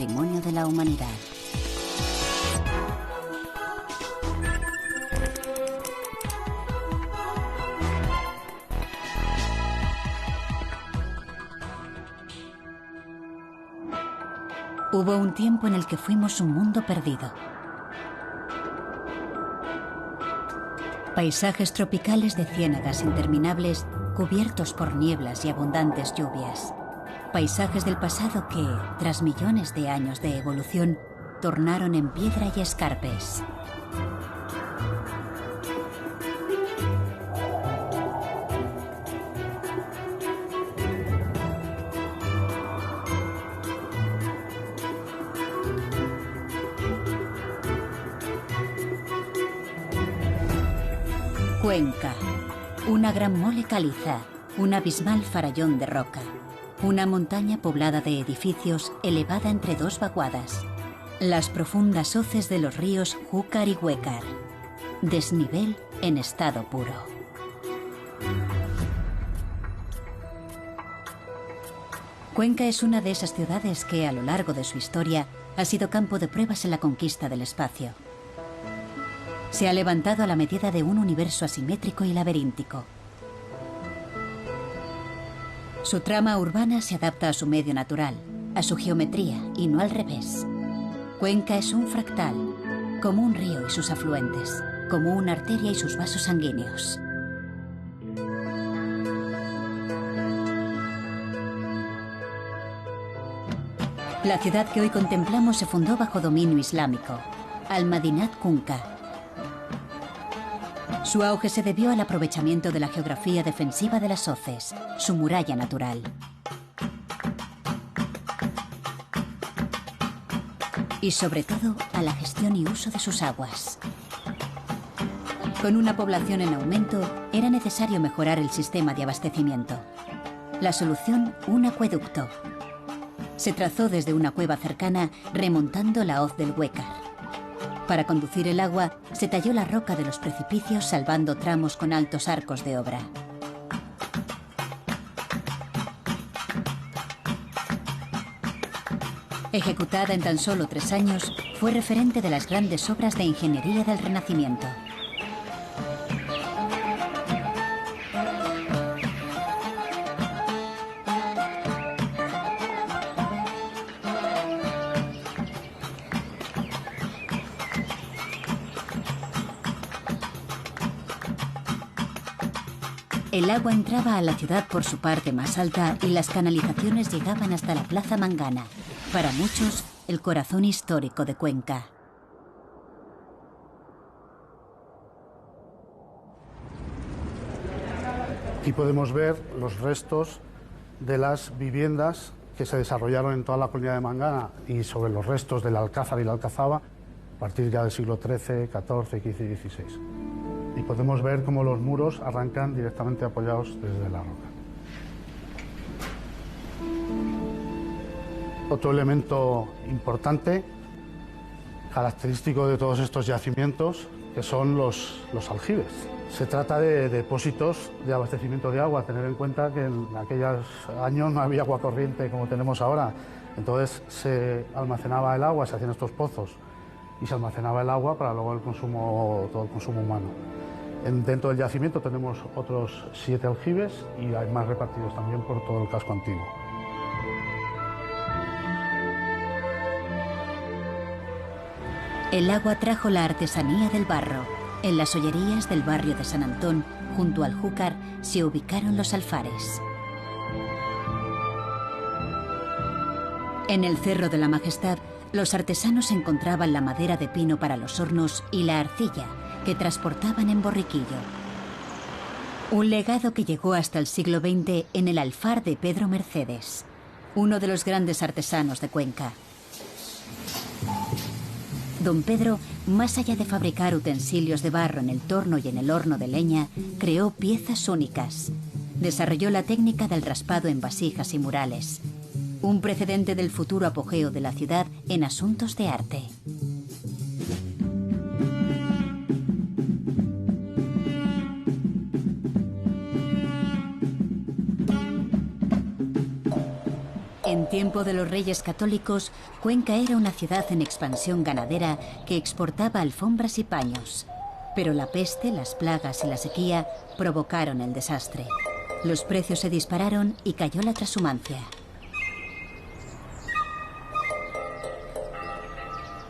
Patrimonio de la Humanidad. Hubo un tiempo en el que fuimos un mundo perdido. Paisajes tropicales de ciénagas interminables cubiertos por nieblas y abundantes lluvias. Paisajes del pasado que, tras millones de años de evolución, tornaron en piedra y escarpes. Cuenca, una gran mole caliza, un abismal farallón de roca, una montaña poblada de edificios elevada entre dos vaguadas, las profundas hoces de los ríos Júcar y Huécar, desnivel en estado puro. Cuenca es una de esas ciudades que, a lo largo de su historia, ha sido campo de pruebas en la conquista del espacio. Se ha levantado a la medida de un universo asimétrico y laberíntico. Su trama urbana se adapta a su medio natural, a su geometría y no al revés. Cuenca es un fractal, como un río y sus afluentes, como una arteria y sus vasos sanguíneos. La ciudad que hoy contemplamos se fundó bajo dominio islámico, Al-Madinat Kunka. Su auge se debió al aprovechamiento de la geografía defensiva de las hoces, su muralla natural. Y sobre todo a la gestión y uso de sus aguas. Con una población en aumento, era necesario mejorar el sistema de abastecimiento. La solución, un acueducto. Se trazó desde una cueva cercana, remontando la hoz del Huécar. Para conducir el agua, se talló la roca de los precipicios, salvando tramos con altos arcos de obra. Ejecutada en tan solo 3 años, fue referente de las grandes obras de ingeniería del Renacimiento. El agua entraba a la ciudad por su parte más alta y las canalizaciones llegaban hasta la Plaza Mangana, para muchos el corazón histórico de Cuenca. Aquí podemos ver los restos de las viviendas que se desarrollaron en toda la comunidad de Mangana y sobre los restos del Alcázar y la Alcazaba a partir ya del siglo XIII, XIV, XV y XVI. Y podemos ver cómo los muros arrancan directamente apoyados desde la roca. Otro elemento importante, característico de todos estos yacimientos, que son los aljibes. Se trata de depósitos de abastecimiento de agua. Tener en cuenta que en aquellos años no había agua corriente como tenemos ahora. Entonces se almacenaba el agua, se hacían estos pozos y se almacenaba el agua para luego todo el consumo humano. Dentro del yacimiento tenemos otros 7 aljibes y hay más repartidos también por todo el casco antiguo. El agua trajo la artesanía del barro. En las ollerías del barrio de San Antón, junto al Júcar, se ubicaron los alfares. En el Cerro de la Majestad, los artesanos encontraban la madera de pino para los hornos y la arcilla, que transportaban en borriquillo. Un legado que llegó hasta el siglo XX en el alfar de Pedro Mercedes, uno de los grandes artesanos de Cuenca. Don Pedro, más allá de fabricar utensilios de barro en el torno y en el horno de leña, creó piezas únicas. Desarrolló la técnica del raspado en vasijas y murales, un precedente del futuro apogeo de la ciudad en asuntos de arte. En tiempo de los Reyes Católicos, Cuenca era una ciudad en expansión ganadera que exportaba alfombras y paños. Pero la peste, las plagas y la sequía provocaron el desastre. Los precios se dispararon y cayó la trashumancia.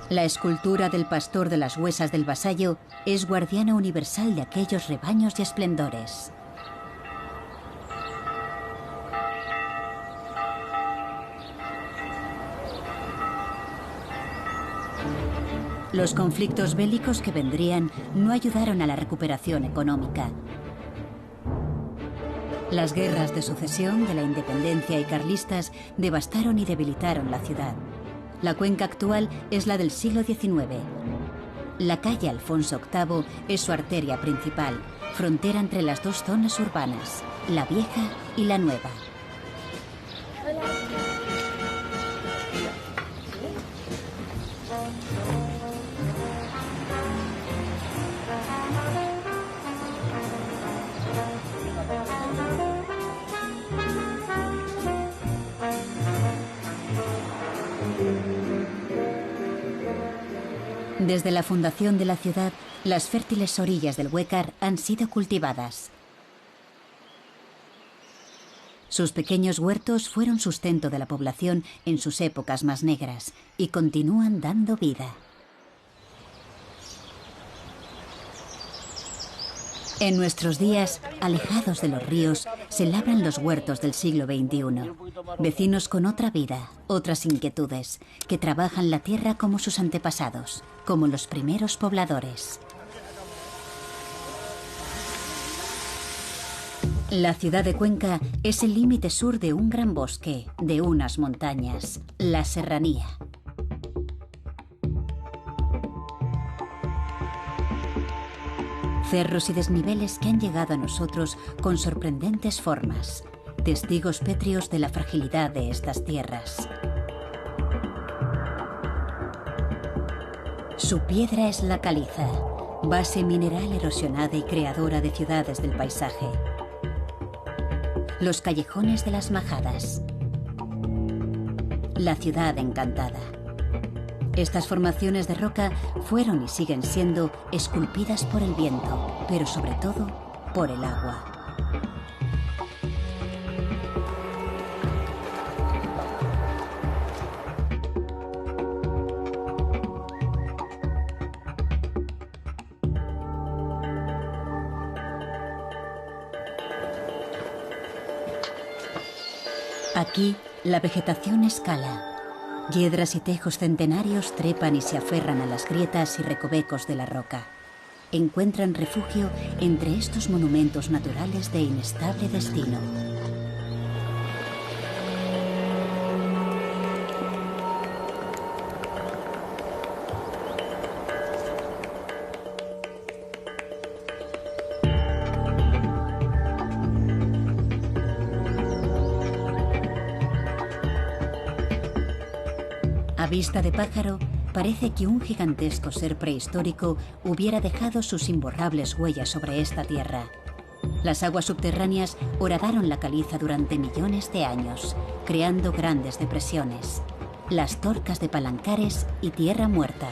La escultura del pastor de las Huesas del Vasallo es guardiana universal de aquellos rebaños y esplendores. Los conflictos bélicos que vendrían no ayudaron a la recuperación económica. Las guerras de sucesión, de la independencia y carlistas devastaron y debilitaron la ciudad. La Cuenca actual es la del siglo XIX. La calle Alfonso VIII es su arteria principal, frontera entre las dos zonas urbanas, la vieja y la nueva. Desde la fundación de la ciudad, las fértiles orillas del Huécar han sido cultivadas. Sus pequeños huertos fueron sustento de la población en sus épocas más negras y continúan dando vida. En nuestros días, alejados de los ríos, se labran los huertos del siglo XXI. Vecinos con otra vida, otras inquietudes, que trabajan la tierra como sus antepasados, como los primeros pobladores. La ciudad de Cuenca es el límite sur de un gran bosque, de unas montañas, la Serranía. Cerros y desniveles que han llegado a nosotros con sorprendentes formas, testigos pétreos de la fragilidad de estas tierras. Su piedra es la caliza, base mineral erosionada y creadora de ciudades del paisaje. Los callejones de las Majadas. La ciudad encantada. Estas formaciones de roca fueron y siguen siendo esculpidas por el viento, pero sobre todo por el agua. Aquí, la vegetación escala. Hiedras y tejos centenarios trepan y se aferran a las grietas y recovecos de la roca. Encuentran refugio entre estos monumentos naturales de inestable destino. A vista de pájaro, parece que un gigantesco ser prehistórico hubiera dejado sus imborrables huellas sobre esta tierra. Las aguas subterráneas horadaron la caliza durante millones de años, creando grandes depresiones, las Torcas de Palancares y Tierra Muerta.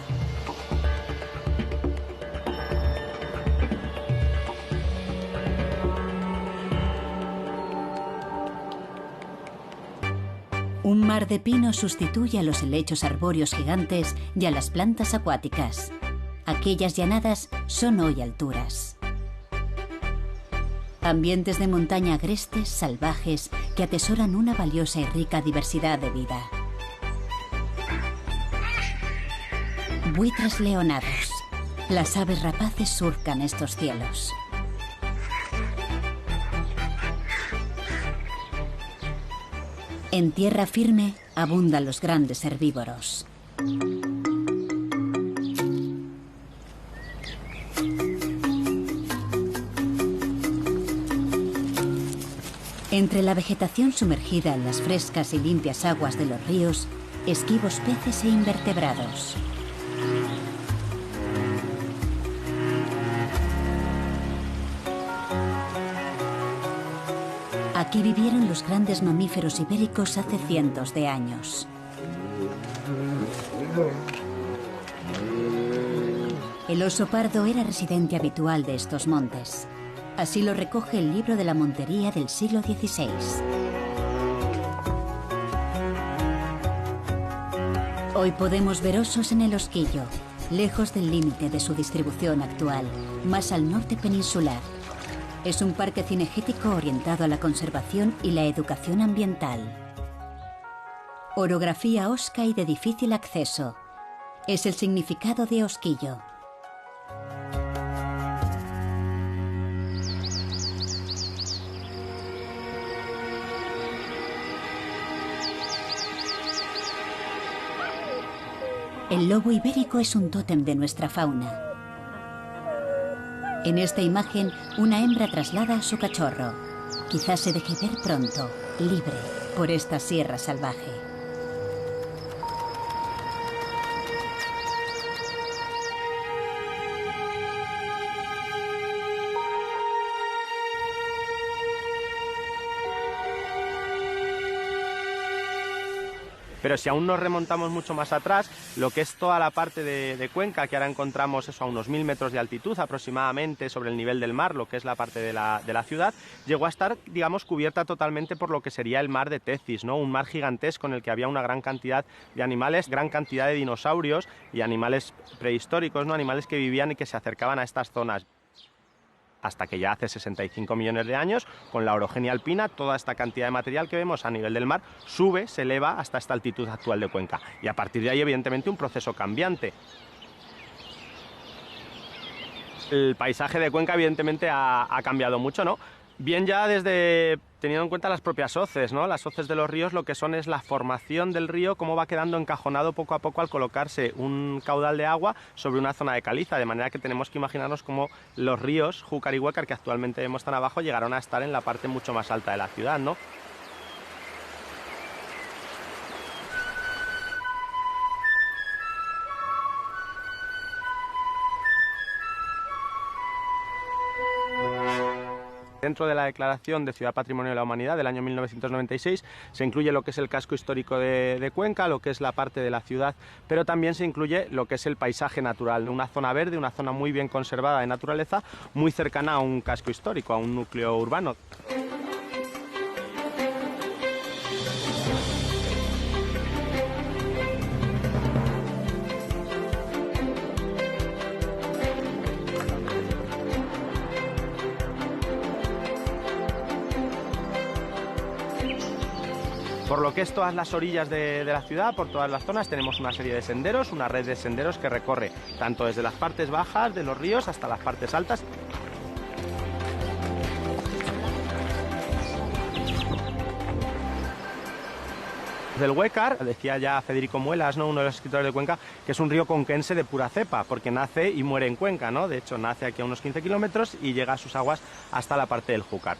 Un mar de pino sustituye a los helechos arbóreos gigantes y a las plantas acuáticas. Aquellas llanadas son hoy alturas. Ambientes de montaña agrestes, salvajes, que atesoran una valiosa y rica diversidad de vida. Buitres leonados. Las aves rapaces surcan estos cielos. En tierra firme abundan los grandes herbívoros. Entre la vegetación sumergida en las frescas y limpias aguas de los ríos, esquivos peces e invertebrados. Aquí vivieron los grandes mamíferos ibéricos hace cientos de años. El oso pardo era residente habitual de estos montes. Así lo recoge el libro de la montería del siglo XVI. Hoy podemos ver osos en el Osquillo, lejos del límite de su distribución actual, más al norte peninsular. Es un parque cinegético orientado a la conservación y la educación ambiental. Orografía osca y de difícil acceso. Es el significado de Osquillo. El lobo ibérico es un tótem de nuestra fauna. En esta imagen, una hembra traslada a su cachorro. Quizás se deje ver pronto, libre, por esta sierra salvaje. Pero si aún nos remontamos mucho más atrás, lo que es toda la parte de Cuenca, que ahora encontramos eso a unos 1000 metros de altitud aproximadamente sobre el nivel del mar, lo que es la parte de la ciudad, llegó a estar, digamos, cubierta totalmente por lo que sería el mar de Tecis, ¿no? Un mar gigantesco en el que había una gran cantidad de animales, gran cantidad de dinosaurios y animales prehistóricos, ¿no? Animales que vivían y que se acercaban a estas zonas. Hasta que ya hace 65 millones de años, con la orogenia alpina, toda esta cantidad de material que vemos a nivel del mar sube, se eleva hasta esta altitud actual de Cuenca. Y a partir de ahí, evidentemente, un proceso cambiante. El paisaje de Cuenca, evidentemente, ha cambiado mucho, ¿no? Bien ya desde teniendo en cuenta las propias hoces, ¿no? Las hoces de los ríos lo que son es la formación del río, cómo va quedando encajonado poco a poco al colocarse un caudal de agua sobre una zona de caliza, de manera que tenemos que imaginarnos cómo los ríos Júcar y Huécar, que actualmente vemos tan abajo, llegaron a estar en la parte mucho más alta de la ciudad, ¿no? Dentro de la Declaración de Ciudad Patrimonio de la Humanidad del año 1996 se incluye lo que es el casco histórico de Cuenca, lo que es la parte de la ciudad, pero también se incluye lo que es el paisaje natural, una zona verde, una zona muy bien conservada de naturaleza, muy cercana a un casco histórico, a un núcleo urbano. Por lo que es todas las orillas de la ciudad, por todas las zonas, tenemos una serie de senderos, una red de senderos que recorre tanto desde las partes bajas de los ríos hasta las partes altas. Del Huécar, decía ya Federico Muelas, ¿no? Uno de los escritores de Cuenca, que es un río conquense de pura cepa, porque nace y muere en Cuenca, ¿no? De hecho, nace aquí a unos 15 kilómetros y llega a sus aguas hasta la parte del Júcar.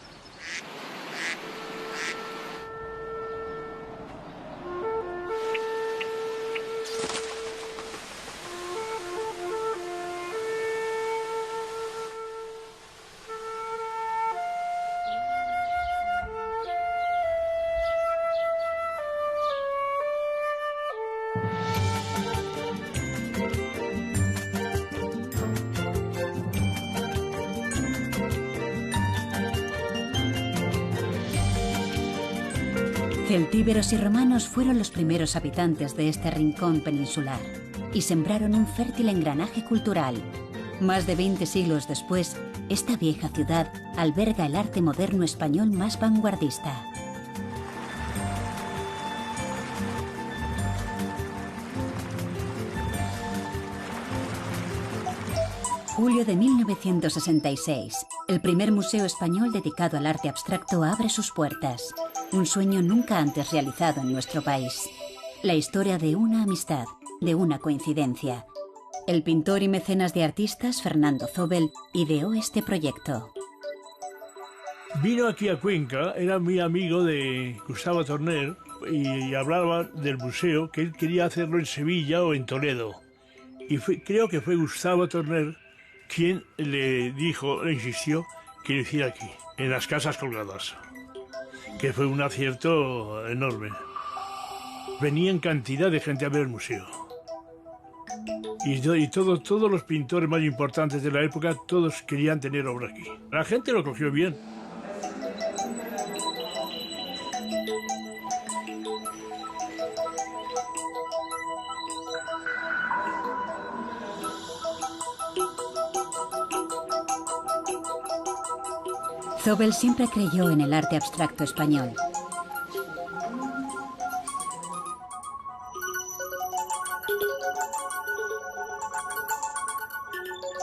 Celtíberos y romanos fueron los primeros habitantes de este rincón peninsular y sembraron un fértil engranaje cultural. Más de 20 siglos después, esta vieja ciudad alberga el arte moderno español más vanguardista. Julio de 1966. El primer museo español dedicado al arte abstracto abre sus puertas. Un sueño nunca antes realizado en nuestro país. La historia de una amistad, de una coincidencia. El pintor y mecenas de artistas, Fernando Zobel, ideó este proyecto. Vino aquí a Cuenca, era muy amigo de Gustavo Torner y hablaba del museo, que él quería hacerlo en Sevilla o en Toledo. Y creo que fue Gustavo Torner quien le insistió que lo hiciera aquí, en las Casas Colgadas. que fue un acierto enorme. Venía en cantidad de gente a ver el museo. Y todos los pintores más importantes de la época, todos querían tener obra aquí. La gente lo cogió bien. Zóbel siempre creyó en el arte abstracto español.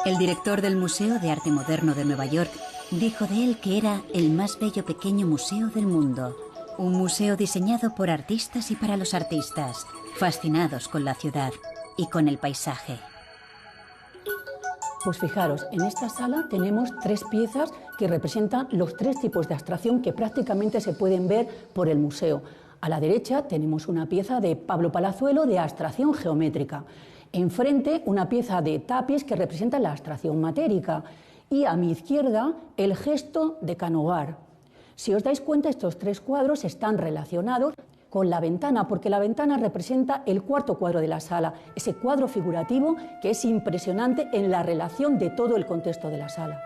El director del Museo de Arte Moderno de Nueva York dijo de él que era el más bello pequeño museo del mundo. Un museo diseñado por artistas y para los artistas, fascinados con la ciudad y con el paisaje. Pues fijaros, en esta sala tenemos 3 piezas que representan los 3 tipos de abstracción que prácticamente se pueden ver por el museo. A la derecha tenemos una pieza de Pablo Palazuelo de abstracción geométrica. Enfrente una pieza de Tapis que representa la abstracción matérica. Y a mi izquierda el gesto de Canova. Si os dais cuenta, estos 3 cuadros están relacionados con la ventana, porque la ventana representa el 4.º cuadro de la sala, ese cuadro figurativo que es impresionante en la relación de todo el contexto de la sala.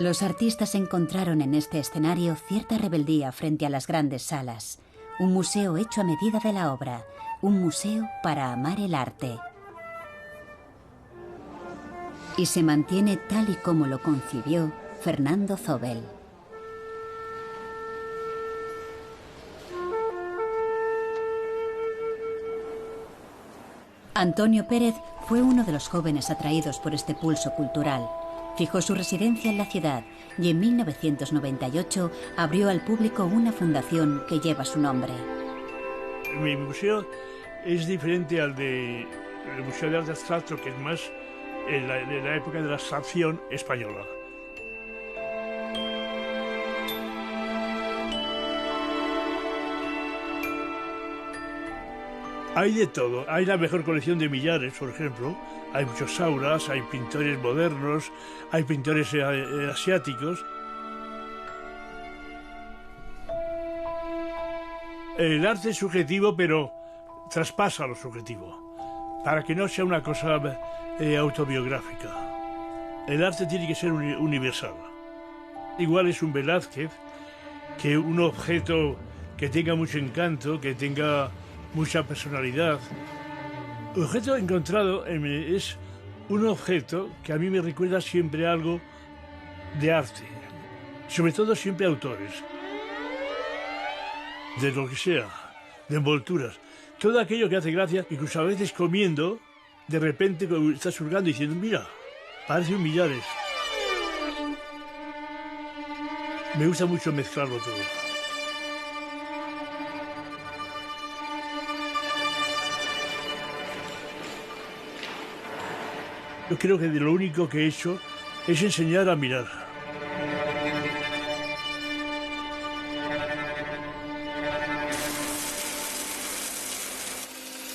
Los artistas encontraron en este escenario cierta rebeldía frente a las grandes salas. Un museo hecho a medida de la obra, un museo para amar el arte. Y se mantiene tal y como lo concibió Fernando Zóbel. Antonio Pérez fue uno de los jóvenes atraídos por este pulso cultural. Fijó su residencia en la ciudad y en 1998 abrió al público una fundación que lleva su nombre. Mi museo es diferente al del Museo de Arte Abstracto, que es más en la época de la abstracción española. Hay de todo. Hay la mejor colección de Millares, por ejemplo. Hay muchos auras, hay pintores modernos, hay pintores asiáticos. El arte es subjetivo, pero traspasa lo subjetivo, para que no sea una cosa autobiográfica. El arte tiene que ser universal. Igual es un Velázquez que un objeto que tenga mucho encanto, que tenga mucha personalidad. El objeto encontrado es un objeto que a mí me recuerda siempre algo de arte, sobre todo siempre autores, de lo que sea, de envolturas, todo aquello que hace gracia, incluso a veces comiendo, de repente estás hurgando y diciendo, mira, parece un Millares. Me gusta mucho mezclarlo todo. Yo creo que de lo único que he hecho es enseñar a mirar.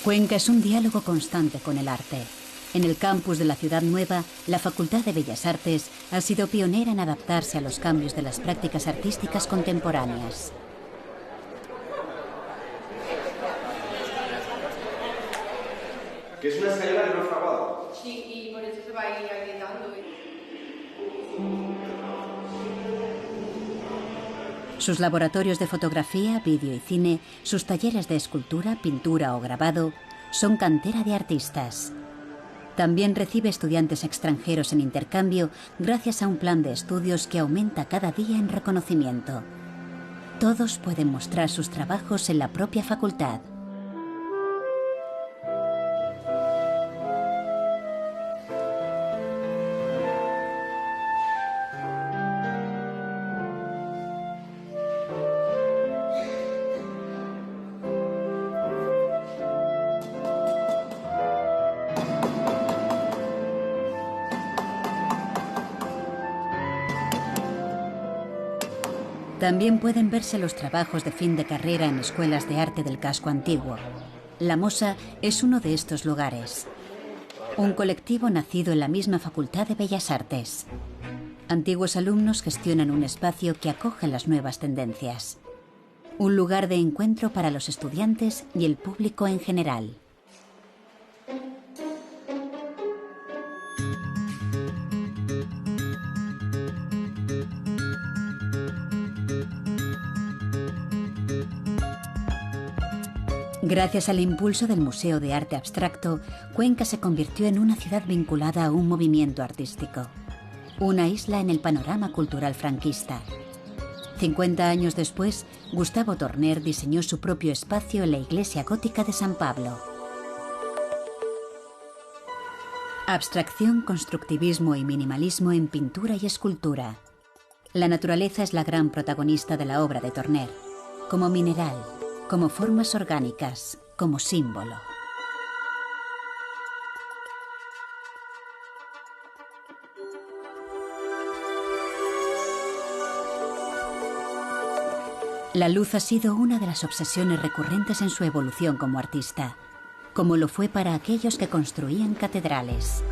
Cuenca es un diálogo constante con el arte. En el campus de la Ciudad Nueva, la Facultad de Bellas Artes ha sido pionera en adaptarse a los cambios de las prácticas artísticas contemporáneas. Que es una escalera de no fraguado. Sí, y por eso se va a ir agrietando. Sus laboratorios de fotografía, vídeo y cine, sus talleres de escultura, pintura o grabado, son cantera de artistas. También recibe estudiantes extranjeros en intercambio gracias a un plan de estudios que aumenta cada día en reconocimiento. Todos pueden mostrar sus trabajos en la propia facultad. También pueden verse los trabajos de fin de carrera en escuelas de arte del casco antiguo. La Mosa es uno de estos lugares. Un colectivo nacido en la misma Facultad de Bellas Artes. Antiguos alumnos gestionan un espacio que acoge las nuevas tendencias. Un lugar de encuentro para los estudiantes y el público en general. Gracias al impulso del Museo de Arte Abstracto, Cuenca se convirtió en una ciudad vinculada a un movimiento artístico. Una isla en el panorama cultural franquista. 50 años después, Gustavo Torner diseñó su propio espacio en la iglesia gótica de San Pablo. Abstracción, constructivismo y minimalismo en pintura y escultura. La naturaleza es la gran protagonista de la obra de Torner, como mineral, como formas orgánicas, como símbolo. La luz ha sido una de las obsesiones recurrentes en su evolución como artista, como lo fue para aquellos que construían catedrales.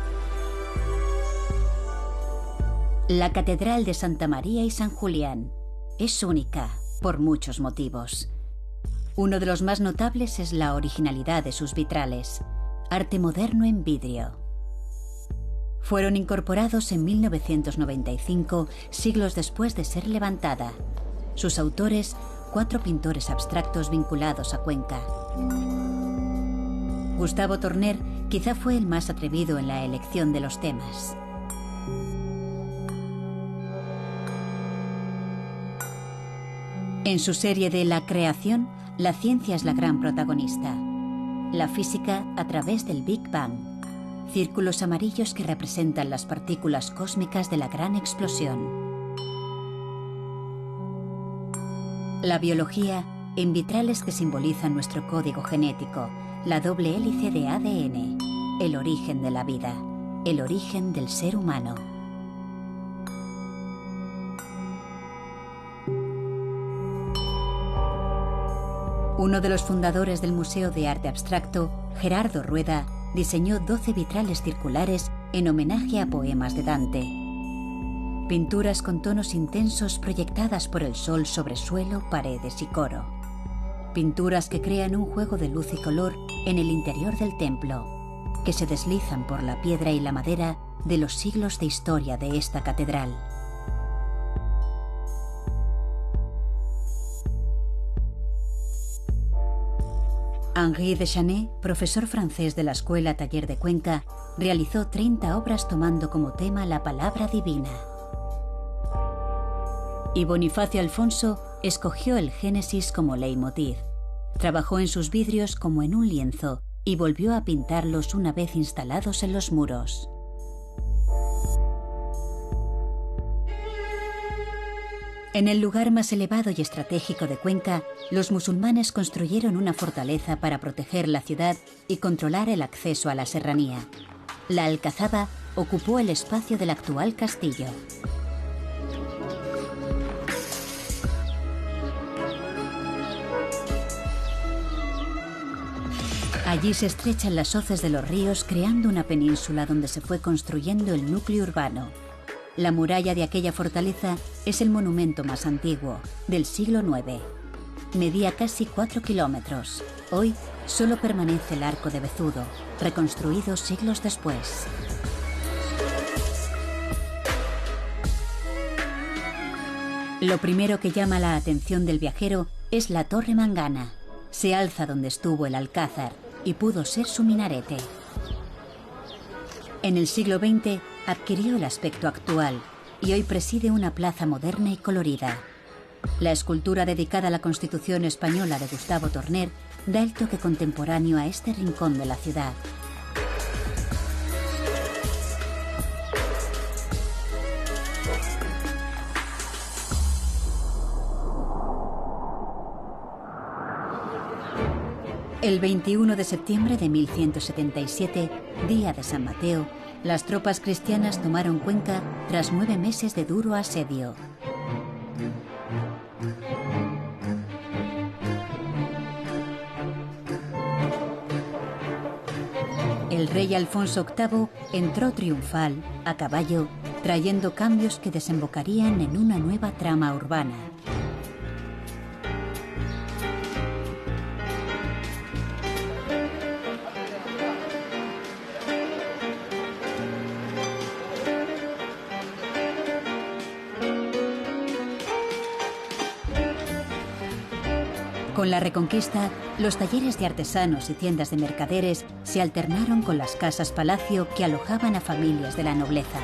La Catedral de Santa María y San Julián es única por muchos motivos. Uno de los más notables es la originalidad de sus vitrales, arte moderno en vidrio. Fueron incorporados en 1995, siglos después de ser levantada. Sus autores, 4 pintores abstractos vinculados a Cuenca. Gustavo Torner quizá fue el más atrevido en la elección de los temas. En su serie de La creación, la ciencia es la gran protagonista. La física a través del Big Bang. Círculos amarillos que representan las partículas cósmicas de la gran explosión. La biología en vitrales que simbolizan nuestro código genético, la doble hélice de ADN, el origen de la vida, el origen del ser humano. Uno de los fundadores del Museo de Arte Abstracto, Gerardo Rueda, diseñó 12 vitrales circulares en homenaje a poemas de Dante. Pinturas con tonos intensos proyectadas por el sol sobre suelo, paredes y coro. Pinturas que crean un juego de luz y color en el interior del templo, que se deslizan por la piedra y la madera de los siglos de historia de esta catedral. Henri de Chanet, profesor francés de la Escuela Taller de Cuenca, realizó 30 obras tomando como tema la palabra divina. Y Bonifacio Alfonso escogió el Génesis como leitmotiv. Trabajó en sus vidrios como en un lienzo y volvió a pintarlos una vez instalados en los muros. En el lugar más elevado y estratégico de Cuenca, los musulmanes construyeron una fortaleza para proteger la ciudad y controlar el acceso a la serranía. La Alcazaba ocupó el espacio del actual castillo. Allí se estrechan las hoces de los ríos, creando una península donde se fue construyendo el núcleo urbano. La muralla de aquella fortaleza es el monumento más antiguo, del siglo IX. Medía casi 4 kilómetros. Hoy solo permanece el arco de Vezudo, reconstruido siglos después. Lo primero que llama la atención del viajero es la Torre Mangana. Se alza donde estuvo el Alcázar y pudo ser su minarete. En el siglo XX adquirió el aspecto actual y hoy preside una plaza moderna y colorida. La escultura dedicada a la Constitución española de Gustavo Torner da el toque contemporáneo a este rincón de la ciudad. El 21 de septiembre de 1177, día de San Mateo, las tropas cristianas tomaron Cuenca tras 9 meses de duro asedio. El rey Alfonso VIII entró triunfal, a caballo, trayendo cambios que desembocarían en una nueva trama urbana. Con la Reconquista, los talleres de artesanos y tiendas de mercaderes se alternaron con las casas palacio que alojaban a familias de la nobleza.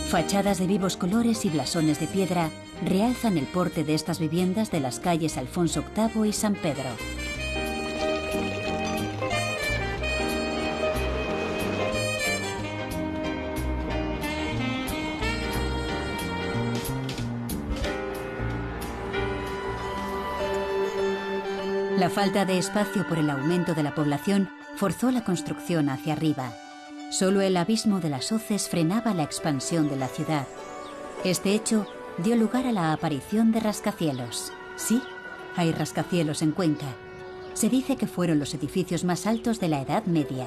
Fachadas de vivos colores y blasones de piedra realzan el porte de estas viviendas de las calles Alfonso VIII y San Pedro. La falta de espacio por el aumento de la población forzó la construcción hacia arriba. Solo el abismo de las hoces frenaba la expansión de la ciudad. Este hecho dio lugar a la aparición de rascacielos. Sí, hay rascacielos en Cuenca. Se dice que fueron los edificios más altos de la Edad Media.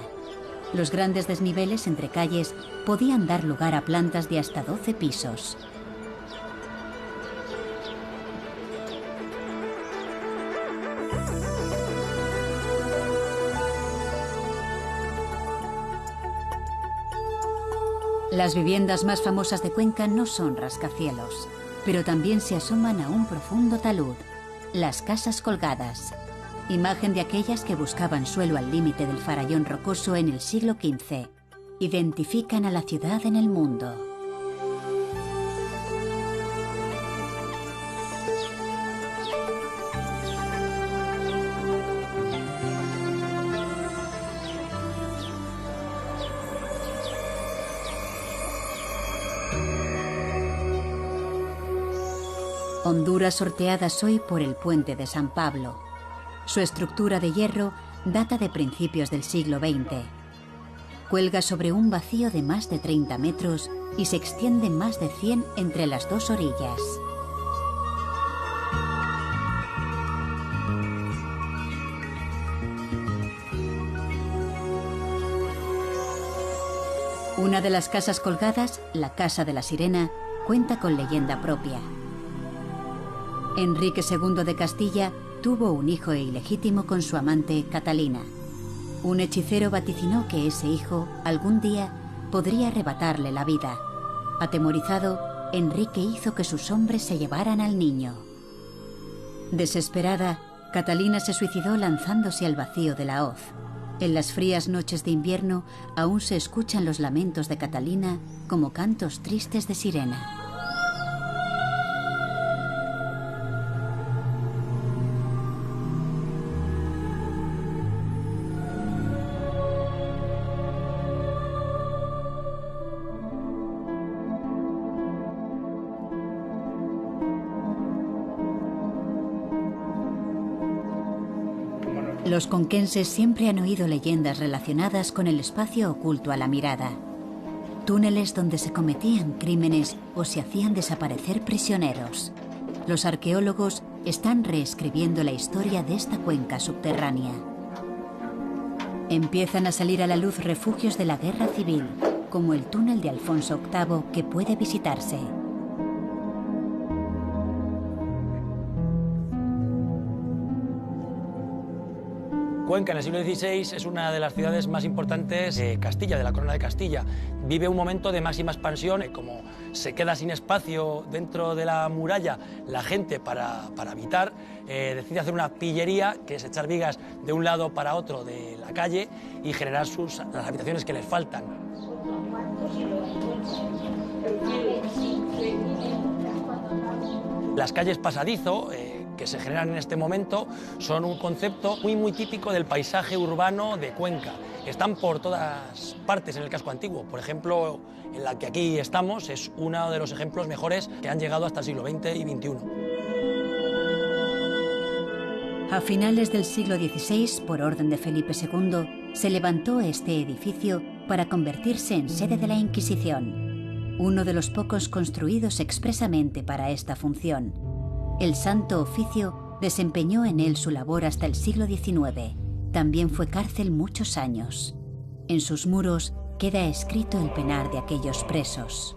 Los grandes desniveles entre calles podían dar lugar a plantas de hasta 12 pisos. Las viviendas más famosas de Cuenca no son rascacielos, pero también se asoman a un profundo talud, las casas colgadas, imagen de aquellas que buscaban suelo al límite del farallón rocoso en el siglo XV. Identifican a la ciudad en el mundo. Honduras sorteadas hoy por el puente de San Pablo. Su estructura de hierro data de principios del siglo XX. Cuelga sobre un vacío de más de 30 metros y se extiende más de 100 entre las dos orillas. Una de las casas colgadas, la Casa de la Sirena, cuenta con leyenda propia. Enrique II de Castilla tuvo un hijo ilegítimo con su amante Catalina. Un hechicero vaticinó que ese hijo, algún día, podría arrebatarle la vida. Atemorizado, Enrique hizo que sus hombres se llevaran al niño. Desesperada, Catalina se suicidó lanzándose al vacío de la hoz. En las frías noches de invierno aún se escuchan los lamentos de Catalina como cantos tristes de sirena. Los conquenses siempre han oído leyendas relacionadas con el espacio oculto a la mirada. Túneles donde se cometían crímenes o se hacían desaparecer prisioneros. Los arqueólogos están reescribiendo la historia de esta cuenca subterránea. Empiezan a salir a la luz refugios de la guerra civil, como el túnel de Alfonso VIII, que puede visitarse. Cuenca en el siglo XVI es una de las ciudades más importantes de Castilla, de la Corona de Castilla. Vive un momento de máxima expansión, como se queda sin espacio dentro de la muralla la gente para habitar, decide hacer una pillería, que es echar vigas de un lado para otro de la calle y generar las habitaciones que les faltan. Las calles pasadizo, que se generan en este momento, son un concepto muy típico del paisaje urbano de Cuenca. Están por todas partes en el casco antiguo. Por ejemplo, en la que aquí estamos es uno de los ejemplos mejores que han llegado hasta el siglo XX y XXI. A finales del siglo XVI, por orden de Felipe II, se levantó este edificio para convertirse en sede de la Inquisición, uno de los pocos construidos expresamente para esta función. El Santo Oficio desempeñó en él su labor hasta el siglo XIX. También fue cárcel muchos años. En sus muros queda escrito el penar de aquellos presos.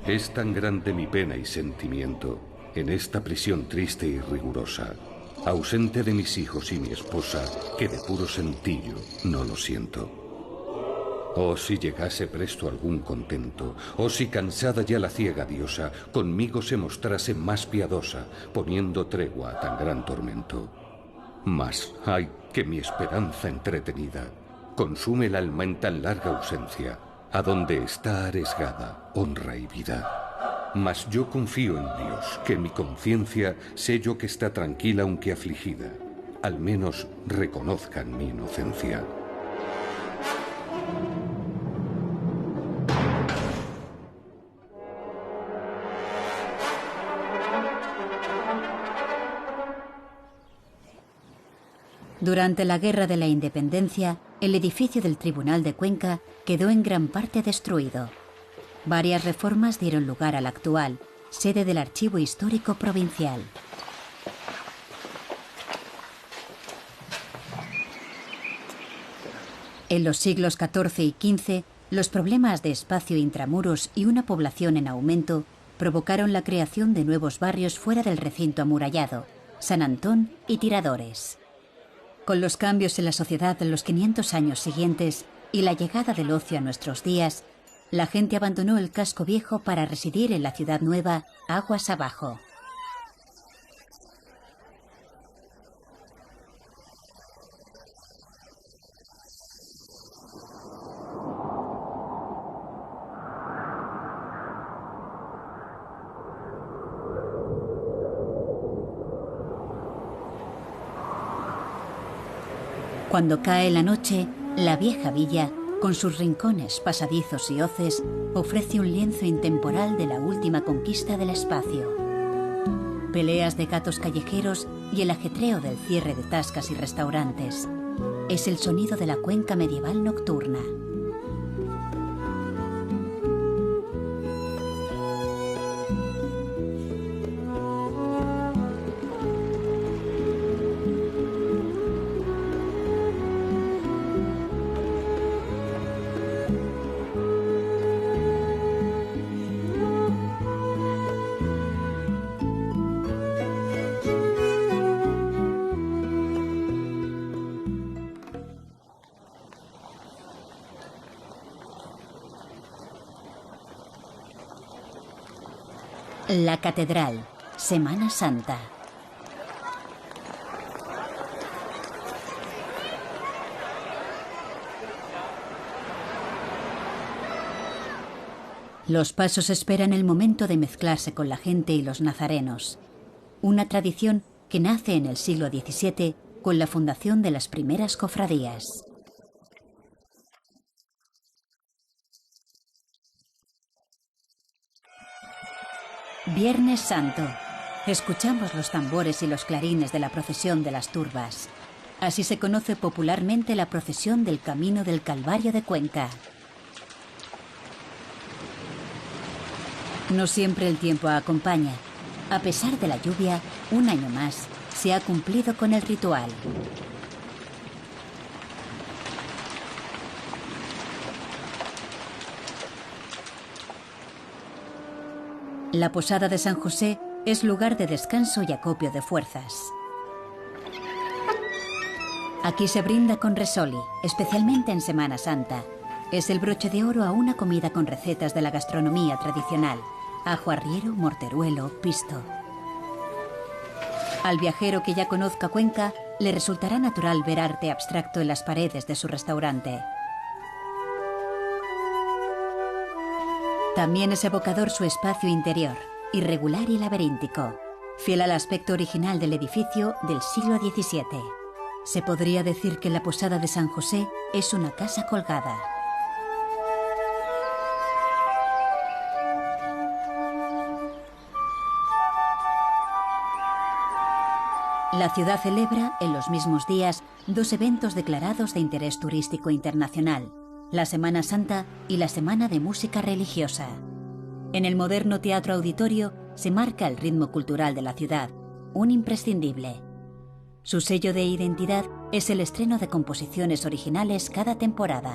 Es tan grande mi pena y sentimiento en esta prisión triste y rigurosa, ausente de mis hijos y mi esposa, que de puro sentillo no lo siento. Oh, si llegase presto algún contento, oh, si cansada ya la ciega diosa, conmigo se mostrase más piadosa, poniendo tregua a tan gran tormento. Mas, ay, que mi esperanza entretenida consume el alma en tan larga ausencia, a donde está arriesgada honra y vida. Mas yo confío en Dios, que mi conciencia sé yo que está tranquila aunque afligida. Al menos reconozcan mi inocencia. Durante la Guerra de la Independencia, el edificio del Tribunal de Cuenca quedó en gran parte destruido. Varias reformas dieron lugar al actual, sede del Archivo Histórico Provincial. En los siglos XIV y XV, los problemas de espacio intramuros y una población en aumento provocaron la creación de nuevos barrios fuera del recinto amurallado, San Antón y Tiradores. Con los cambios en la sociedad en los 500 años siguientes y la llegada del ocio a nuestros días, la gente abandonó el casco viejo para residir en la ciudad nueva, aguas abajo. Cuando cae la noche, la vieja villa, con sus rincones, pasadizos y hoces, ofrece un lienzo intemporal de la última conquista del espacio. Peleas de gatos callejeros y el ajetreo del cierre de tascas y restaurantes. Es el sonido de la cuenca medieval nocturna. La Catedral, Semana Santa. Los pasos esperan el momento de mezclarse con la gente y los nazarenos. Una tradición que nace en el siglo XVII con la fundación de las primeras cofradías. Viernes Santo. Escuchamos los tambores y los clarines de la procesión de las turbas. Así se conoce popularmente la procesión del Camino del Calvario de Cuenca. No siempre el tiempo acompaña. A pesar de la lluvia, un año más, se ha cumplido con el ritual. La posada de San José es lugar de descanso y acopio de fuerzas. Aquí se brinda con resoli, especialmente en Semana Santa. Es el broche de oro a una comida con recetas de la gastronomía tradicional: ajo arriero, morteruelo, pisto. Al viajero que ya conozca Cuenca, le resultará natural ver arte abstracto en las paredes de su restaurante. También es evocador su espacio interior, irregular y laberíntico, fiel al aspecto original del edificio del siglo XVII. Se podría decir que la posada de San José es una casa colgada. La ciudad celebra, en los mismos días, dos eventos declarados de interés turístico internacional: la Semana Santa y la Semana de Música Religiosa. En el moderno Teatro Auditorio se marca el ritmo cultural de la ciudad, un imprescindible. Su sello de identidad es el estreno de composiciones originales cada temporada.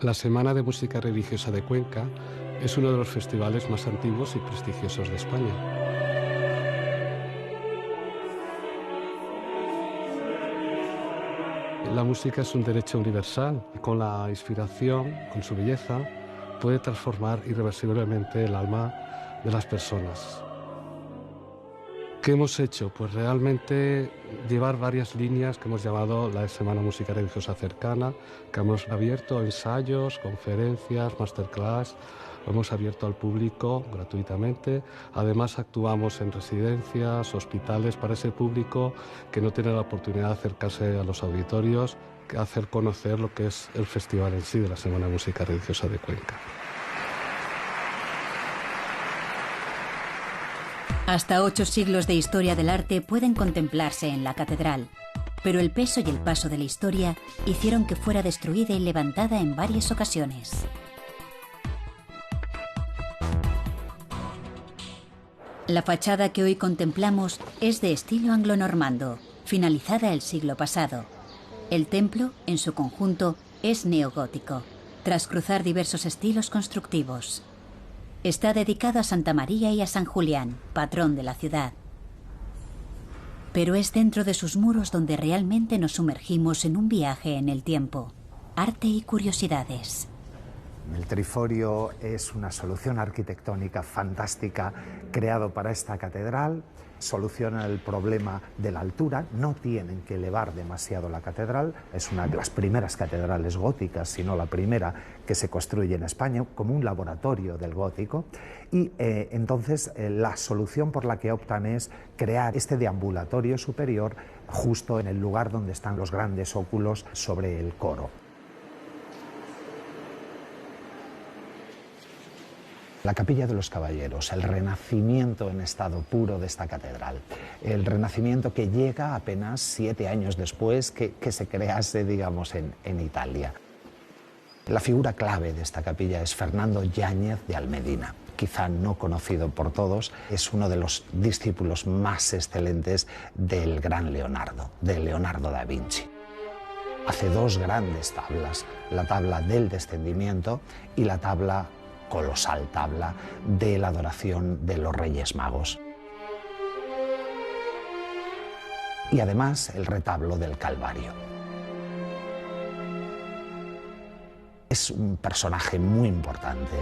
La Semana de Música Religiosa de Cuenca es uno de los festivales más antiguos y prestigiosos de España. La música es un derecho universal y con la inspiración, con su belleza, puede transformar irreversiblemente el alma de las personas. ¿Qué hemos hecho? Pues realmente llevar varias líneas que hemos llamado la Semana Música Religiosa Cercana, que hemos abierto ensayos, conferencias, masterclass, lo hemos abierto al público gratuitamente. Además actuamos en residencias, hospitales para ese público que no tiene la oportunidad de acercarse a los auditorios, hacer conocer lo que es el festival en sí de la Semana Música Religiosa de Cuenca. Hasta 8 siglos de historia del arte pueden contemplarse en la catedral, pero el peso y el paso de la historia hicieron que fuera destruida y levantada en varias ocasiones. La fachada que hoy contemplamos es de estilo anglo-normando, finalizada el siglo pasado. El templo, en su conjunto, es neogótico, tras cruzar diversos estilos constructivos. Está dedicado a Santa María y a San Julián, patrón de la ciudad. Pero es dentro de sus muros donde realmente nos sumergimos en un viaje en el tiempo. Arte y curiosidades. El triforio es una solución arquitectónica fantástica creado para esta catedral. Soluciona el problema de la altura, no tienen que elevar demasiado la catedral, es una de las primeras catedrales góticas, si no la primera que se construye en España, como un laboratorio del gótico, y entonces la solución por la que optan es crear este deambulatorio superior justo en el lugar donde están los grandes óculos sobre el coro. La Capilla de los Caballeros, el renacimiento en estado puro de esta catedral. El renacimiento que llega apenas 7 años después que se crease, digamos, en Italia. La figura clave de esta capilla es Fernando Yáñez de Almedina. Quizá no conocido por todos, es uno de los discípulos más excelentes del gran Leonardo, de Leonardo da Vinci. Hace 2 grandes tablas, la tabla del descendimiento y la colosal tabla de la adoración de los Reyes Magos. Y además el retablo del Calvario. Es un personaje muy importante,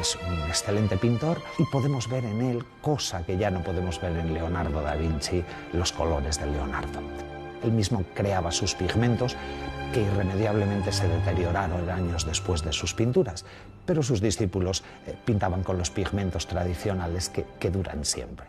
es un excelente pintor y podemos ver en él, cosa que ya no podemos ver en Leonardo da Vinci, los colores de Leonardo. Él mismo creaba sus pigmentos, que irremediablemente se deterioraron años después de sus pinturas, pero sus discípulos pintaban con los pigmentos tradicionales que duran siempre.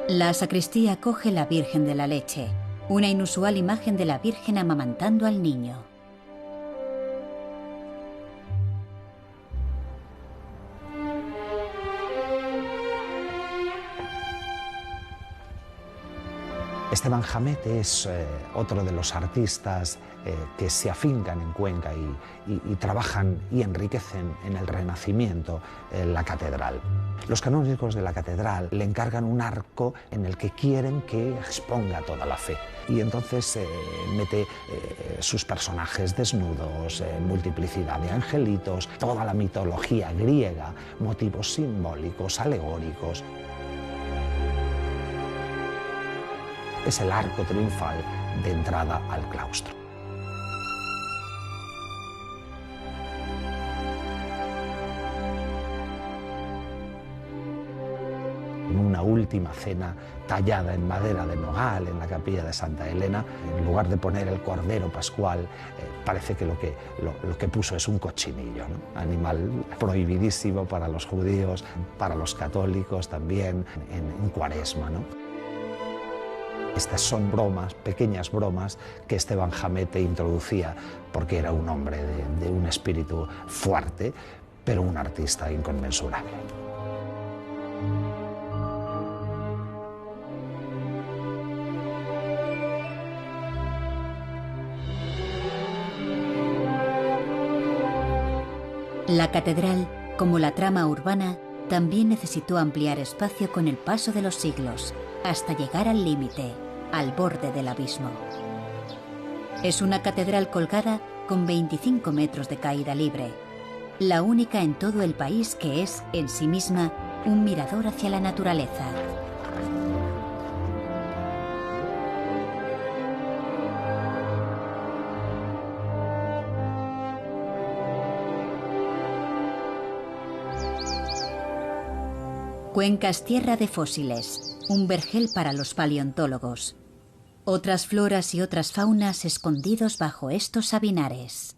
La sacristía acoge la Virgen de la Leche, una inusual imagen de la Virgen amamantando al niño. Esteban Jamete es otro de los artistas que se afincan en Cuenca y trabajan y enriquecen en el Renacimiento la catedral. Los canónigos de la catedral le encargan un arco en el que quieren que exponga toda la fe y entonces mete sus personajes desnudos, multiplicidad de angelitos, toda la mitología griega, motivos simbólicos, alegóricos. Es el arco triunfal de entrada al claustro. En una última cena tallada en madera de nogal en la capilla de Santa Elena, en lugar de poner el cordero pascual, parece que lo que puso es un cochinillo, ¿no? Animal prohibidísimo para los judíos, para los católicos también, en Cuaresma, ¿no? Estas son bromas, pequeñas bromas, que Esteban Jamete introducía porque era un hombre de un espíritu fuerte, pero un artista inconmensurable. La catedral, como la trama urbana, también necesitó ampliar espacio con el paso de los siglos, hasta llegar al límite. al borde del abismo. Es una catedral colgada con 25 metros de caída libre, la única en todo el país que es, en sí misma, un mirador hacia la naturaleza. Cuenca es tierra de fósiles, un vergel para los paleontólogos. Otras floras y otras faunas escondidos bajo estos sabinares.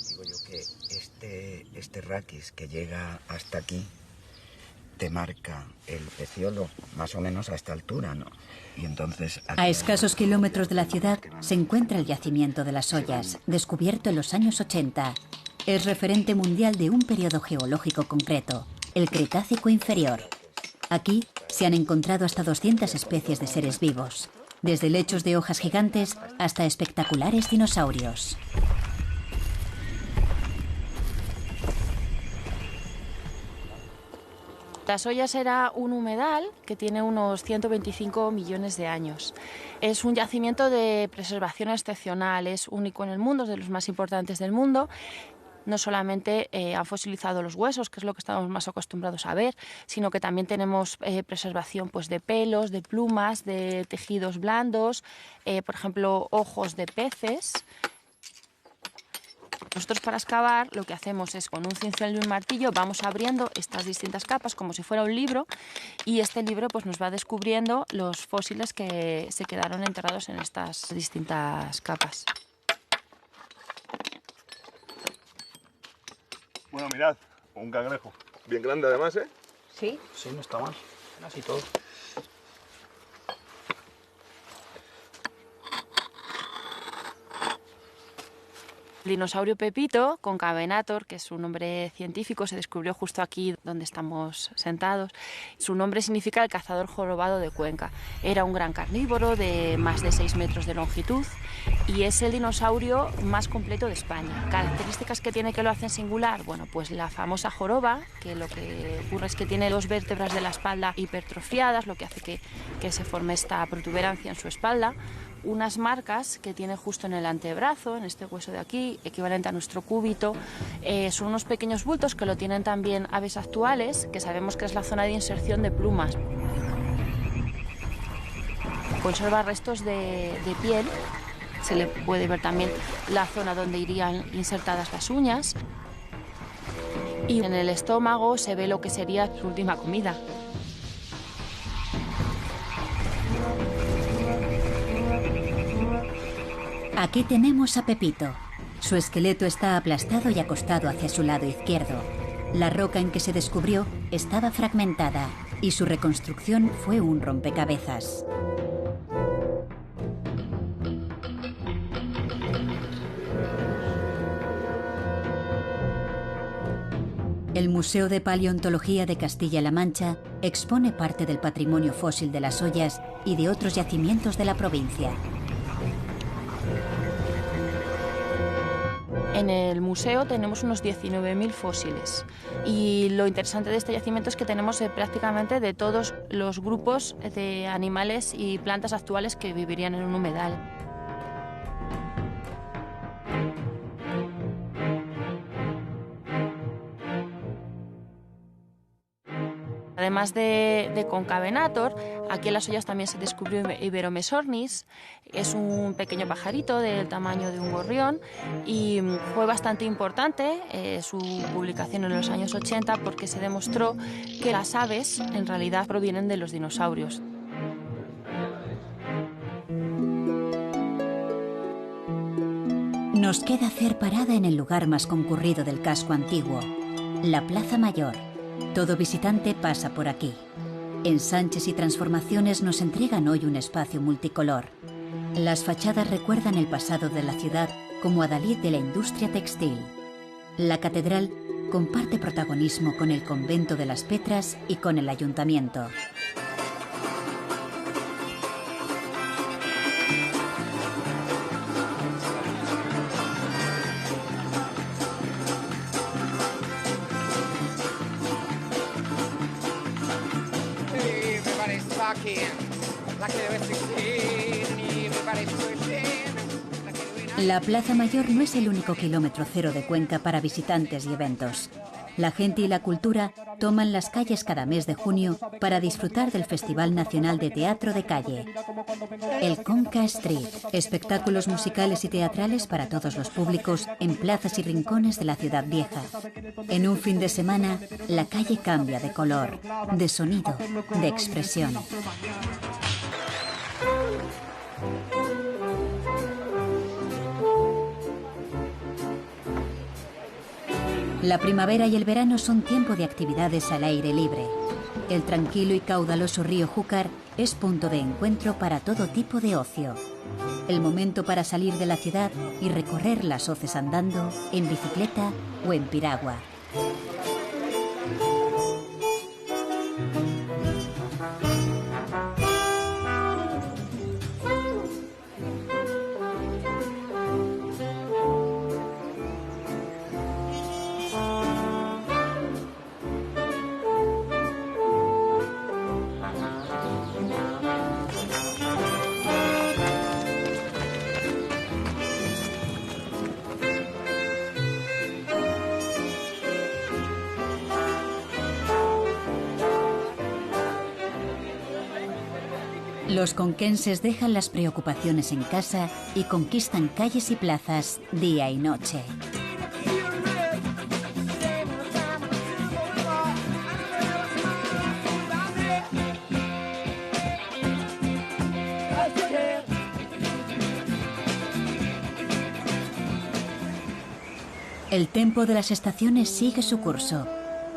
Digo yo que este raquis que llega hasta aquí te marca el peciolo más o menos a esta altura, ¿no? Y entonces a escasos kilómetros de la ciudad se encuentra el yacimiento de las Ollas, descubierto en los años 80. Es referente mundial de un periodo geológico concreto, el Cretácico inferior. Aquí se han encontrado hasta 200 especies de seres vivos, desde lechos de hojas gigantes hasta espectaculares dinosaurios. Las Ollas era un humedal que tiene unos 125 millones de años. Es un yacimiento de preservación excepcional, es único en el mundo, es de los más importantes del mundo. No solamente han fosilizado los huesos, que es lo que estamos más acostumbrados a ver, sino que también tenemos preservación pues, de pelos, de plumas, de tejidos blandos, por ejemplo, ojos de peces. Nosotros para excavar lo que hacemos es con un cincel y un martillo vamos abriendo estas distintas capas como si fuera un libro y este libro pues, nos va descubriendo los fósiles que se quedaron enterrados en estas distintas capas. Bueno, mirad, un cangrejo. Bien grande además, ¿eh? Sí. Sí, no está mal. Así todo. El dinosaurio Pepito, Concavenator, que es su nombre científico, se descubrió justo aquí donde estamos sentados. Su nombre significa el cazador jorobado de Cuenca. Era un gran carnívoro de más de 6 metros de longitud y es el dinosaurio más completo de España. ¿Características que tiene que lo hacen singular? Bueno, pues la famosa joroba, que lo que ocurre es que tiene 2 vértebras de la espalda hipertrofiadas, lo que hace que se forme esta protuberancia en su espalda. Unas marcas que tiene justo en el antebrazo, en este hueso de aquí, equivalente a nuestro cúbito. Son unos pequeños bultos que lo tienen también aves actuales, que sabemos que es la zona de inserción de plumas. Conserva restos de piel, se le puede ver también la zona donde irían insertadas las uñas. Y en el estómago se ve lo que sería su última comida. Aquí tenemos a Pepito. Su esqueleto está aplastado y acostado hacia su lado izquierdo. La roca en que se descubrió estaba fragmentada y su reconstrucción fue un rompecabezas. El Museo de Paleontología de Castilla-La Mancha expone parte del patrimonio fósil de las Ollas y de otros yacimientos de la provincia. En el museo tenemos unos 19.000 fósiles y lo interesante de este yacimiento es que tenemos prácticamente de todos los grupos de animales y plantas actuales que vivirían en un humedal. Además de Concavenator, aquí en las Ollas también se descubrió Iberomesomys. Es un pequeño pajarito del tamaño de un gorrión y fue bastante importante su publicación en los años 80 porque se demostró que las aves en realidad provienen de los dinosaurios. Nos queda hacer parada en el lugar más concurrido del casco antiguo, la Plaza Mayor. Todo visitante pasa por aquí. Ensanches y transformaciones nos entregan hoy un espacio multicolor. Las fachadas recuerdan el pasado de la ciudad como adalid de la industria textil. La catedral comparte protagonismo con el convento de las Petras y con el ayuntamiento. Everybody's talking. La Plaza Mayor no es el único kilómetro cero de Cuenca para visitantes y eventos. La gente y la cultura toman las calles cada mes de junio para disfrutar del Festival Nacional de Teatro de Calle, el Conca Street. Espectáculos musicales y teatrales para todos los públicos en plazas y rincones de la ciudad vieja. En un fin de semana, la calle cambia de color, de sonido, de expresión. La primavera y el verano son tiempo de actividades al aire libre. El tranquilo y caudaloso río Júcar es punto de encuentro para todo tipo de ocio. El momento para salir de la ciudad y recorrer las hoces andando, en bicicleta o en piragua. Los conquenses dejan las preocupaciones en casa y conquistan calles y plazas día y noche. El tempo de las estaciones sigue su curso.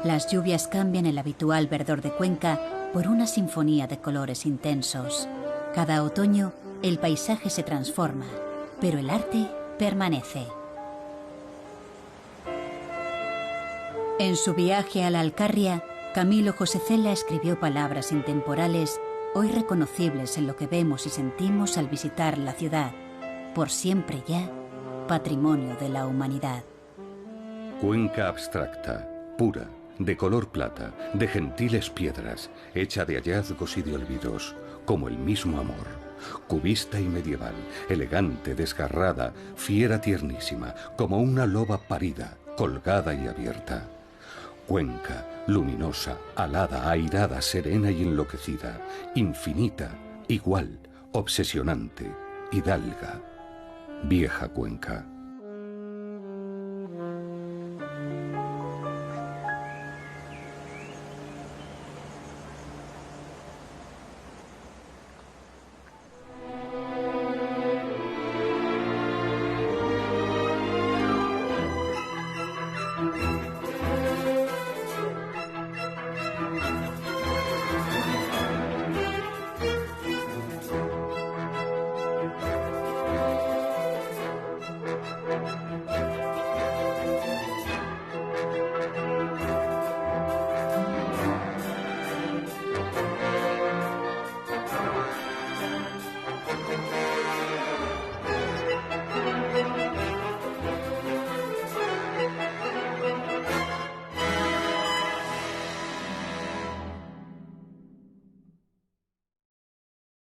Las lluvias cambian el habitual verdor de Cuenca por una sinfonía de colores intensos. Cada otoño, el paisaje se transforma, pero el arte permanece. En su viaje a la Alcarria, Camilo José Cela escribió palabras intemporales, hoy reconocibles en lo que vemos y sentimos al visitar la ciudad, por siempre ya, patrimonio de la humanidad. Cuenca abstracta, pura, de color plata, de gentiles piedras, hecha de hallazgos y de olvidos, como el mismo amor, cubista y medieval, elegante, desgarrada, fiera tiernísima, como una loba parida, colgada y abierta. Cuenca, luminosa, alada, airada, serena y enloquecida, infinita, igual, obsesionante, hidalga. Vieja Cuenca.